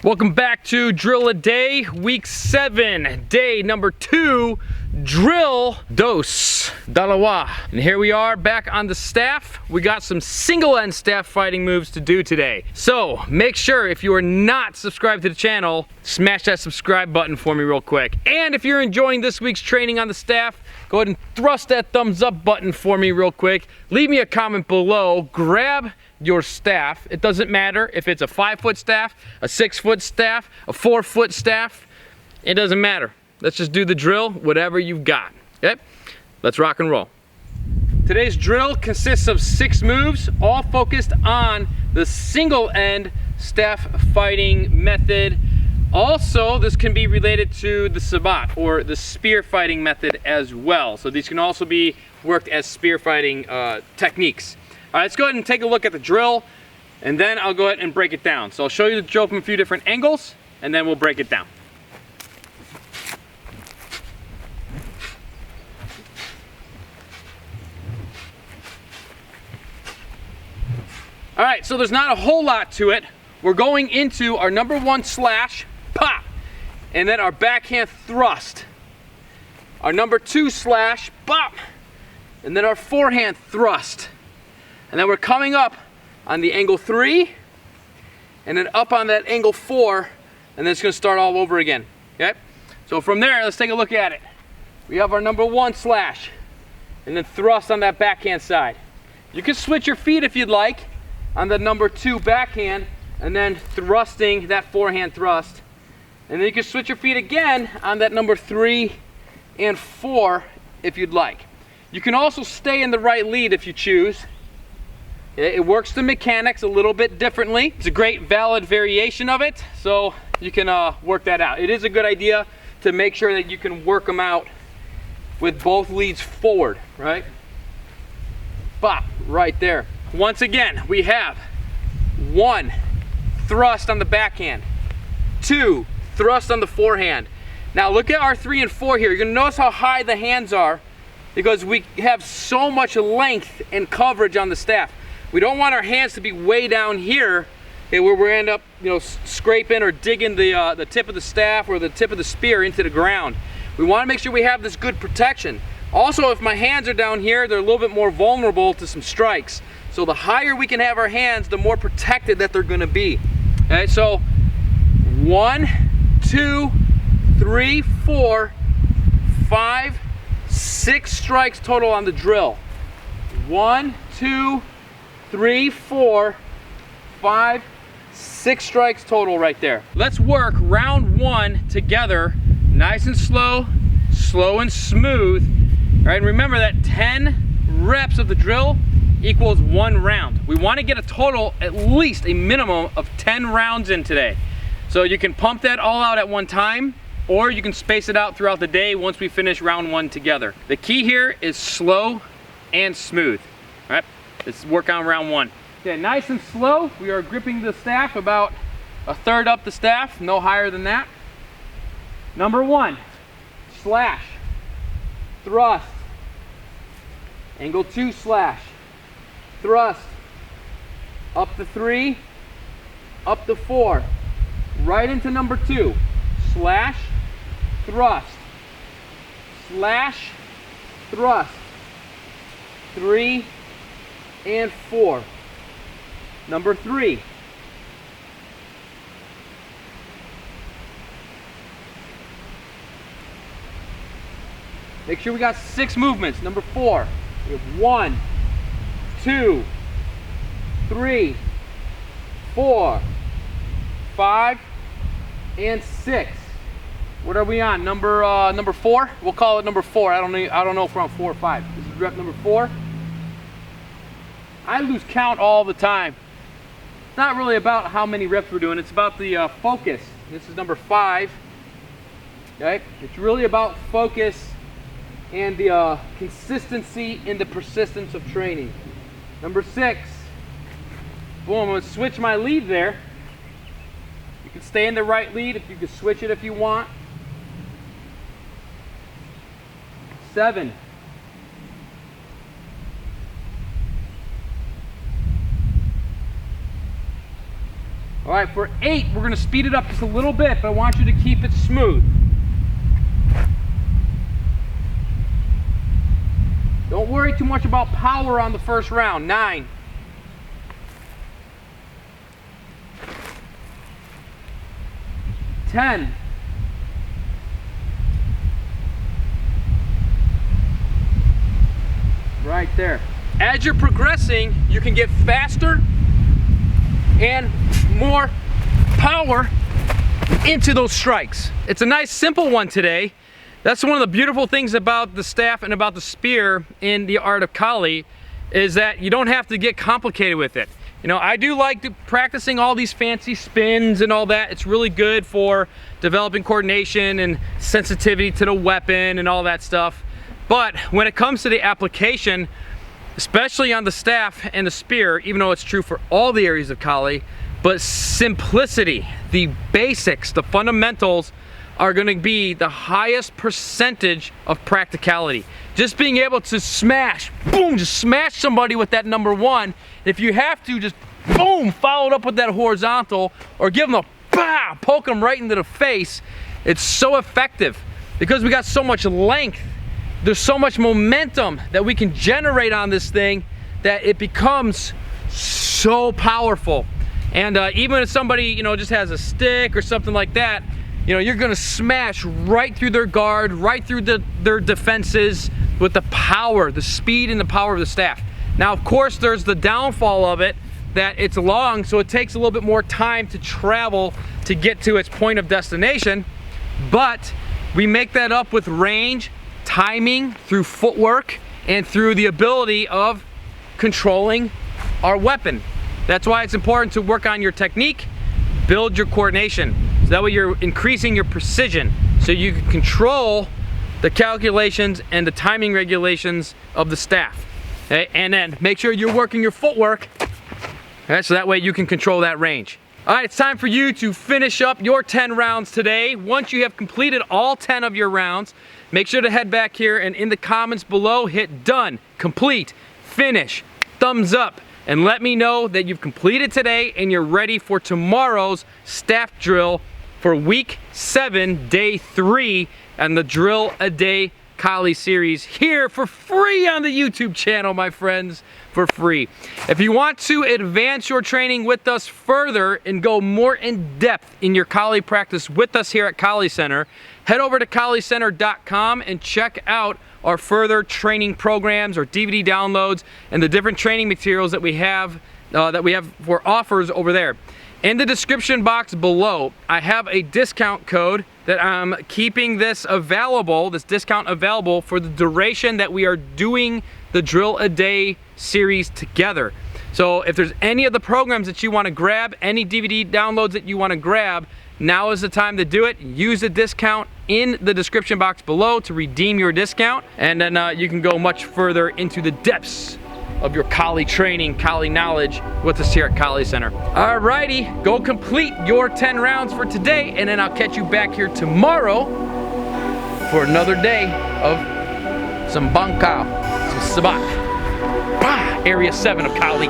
Welcome back to Drill a Day, week 7, day number 2, drill dos, dalawa. And here we are back on the staff. We got some single end staff fighting moves to do today. So make sure if you are not subscribed to the channel, smash that subscribe button for me real quick. And if you're enjoying this week's training on the staff, go ahead and thrust that thumbs up button for me real quick. Leave me a comment below, grab your staff. It doesn't matter if it's a 5-foot staff, a 6-foot staff, a 4-foot staff. It doesn't matter. Let's just do the drill, whatever you've got. Okay? Let's rock and roll. Today's drill consists of 6 moves, all focused on the single end staff fighting method. Also, this can be related to the sabat, or the spear fighting method as well. So these can also be worked as spear fighting techniques. All right, let's go ahead and take a look at the drill, and then I'll go ahead and break it down. So I'll show you the drill from a few different angles, and then we'll break it down. All right, so there's not a whole lot to it. We're going into our number 1 slash, pop, and then our backhand thrust. Our number 2 slash, pop, and then our forehand thrust. And then we're coming up on the angle 3, and then up on that angle 4, and then it's gonna start all over again, okay? So from there, let's take a look at it. We have our number 1 slash, and then thrust on that backhand side. You can switch your feet if you'd like on the number 2 backhand, and then thrusting that forehand thrust. And then you can switch your feet again on that number 3 and 4 if you'd like. You can also stay in the right lead if you choose. It works the mechanics a little bit differently. It's a great valid variation of it, so you can work that out. It is a good idea to make sure that you can work them out with both leads forward, right? Bop, right there. Once again, we have 1, thrust on the backhand, 2, thrust on the forehand. Now look at our 3 and 4 here. You're gonna notice how high the hands are because we have so much length and coverage on the staff. We don't want our hands to be way down here, okay, where we end up, scraping or digging the tip of the staff or the tip of the spear into the ground. We want to make sure we have this good protection. Also, if my hands are down here, they're a little bit more vulnerable to some strikes. So the higher we can have our hands, the more protected that they're going to be. Okay, so 1, 2, 3, 4, 5, 6 strikes total on the drill. 1, 2, 3, 4, 5, 6 strikes total right there. Let's work round 1 together, nice and slow, slow and smooth. All right, and remember that 10 reps of the drill equals 1 round. We want to get a total, at least a minimum of 10 rounds in today. So you can pump that all out at one time, or you can space it out throughout the day once we finish round 1 together. The key here is slow and smooth. All right, let's work on round 1. Okay, nice and slow. We are gripping the staff about a third up the staff, no higher than that. Number 1, slash, thrust, angle 2 slash, thrust, up the 3, up the 4, right into number 2, slash, thrust, slash, thrust, 3 and 4. Number 3. Make sure we got 6 movements. Number 4. We have 1, 2, 3, 4, 5, and 6. What are we on? Number 4? We'll call it number 4. I don't know if we're on 4 or 5. This is rep number 4. I lose count all the time. It's not really about how many reps we're doing. It's about the focus. This is number 5. Okay? It's really about focus and the consistency and the persistence of training. Number 6. Boom, I'm going to switch my lead there. You can stay in the right lead. If you can switch it if you want. 7. All right, for 8, we're gonna speed it up just a little bit, but I want you to keep it smooth. Don't worry too much about power on the first round. 9. 10. 'Right there. As you're progressing, you can get faster and more power into those strikes. It's a nice simple one today. That's one of the beautiful things about the staff and about the spear in the art of Kali, is that you don't have to get complicated with it. You know, I do like practicing all these fancy spins and all that. It's really good for developing coordination and sensitivity to the weapon and all that stuff. But when it comes to the application, especially on the staff and the spear, even though it's true for all the areas of Kali, but simplicity, the basics, the fundamentals are going to be the highest percentage of practicality. Just being able to smash, boom, just smash somebody with that number 1. If you have to, just boom, follow it up with that horizontal, or give them a bah, poke them right into the face. It's so effective because we got so much length. There's so much momentum that we can generate on this thing that it becomes so powerful. And even if somebody, you know, just has a stick or something like that, you know, you're gonna smash right through their guard, right through their defenses with the power, the speed and the power of the staff. Now, of course, there's the downfall of it, that it's long, so it takes a little bit more time to travel to get to its point of destination, but we make that up with range, timing, through footwork, and through the ability of controlling our weapon. That's why it's important to work on your technique, build your coordination. So that way you're increasing your precision, so you can control the calculations and the timing regulations of the staff. Okay? And then make sure you're working your footwork, okay? So that way you can control that range. All right, it's time for you to finish up your 10 rounds today. Once you have completed all 10 of your rounds, make sure to head back here and in the comments below, hit done, complete, finish, thumbs up, and let me know that you've completed today and you're ready for tomorrow's staff drill for week 7, day 3, and the Drill a Day Kali series here for free on the YouTube channel, my friends, for free. If you want to advance your training with us further and go more in depth in your Kali practice with us here at Kali Center, head over to KaliCenter.com and check out our further training programs or DVD downloads and the different training materials that we have for offers over there. In the description box below, I have a discount code that I'm keeping this discount available for the duration that we are doing the Drill a Day series together. So if there's any of the programs that you want to grab, any DVD downloads that you want to grab, now is the time to do it. Use the discount in the description box below to redeem your discount, and then you can go much further into the depths of your Kali training, Kali knowledge with us here at Kali Center. Alrighty, go complete your 10 rounds for today, and then I'll catch you back here tomorrow for another day of some bangkao, some sabak. Area 7 of Kali.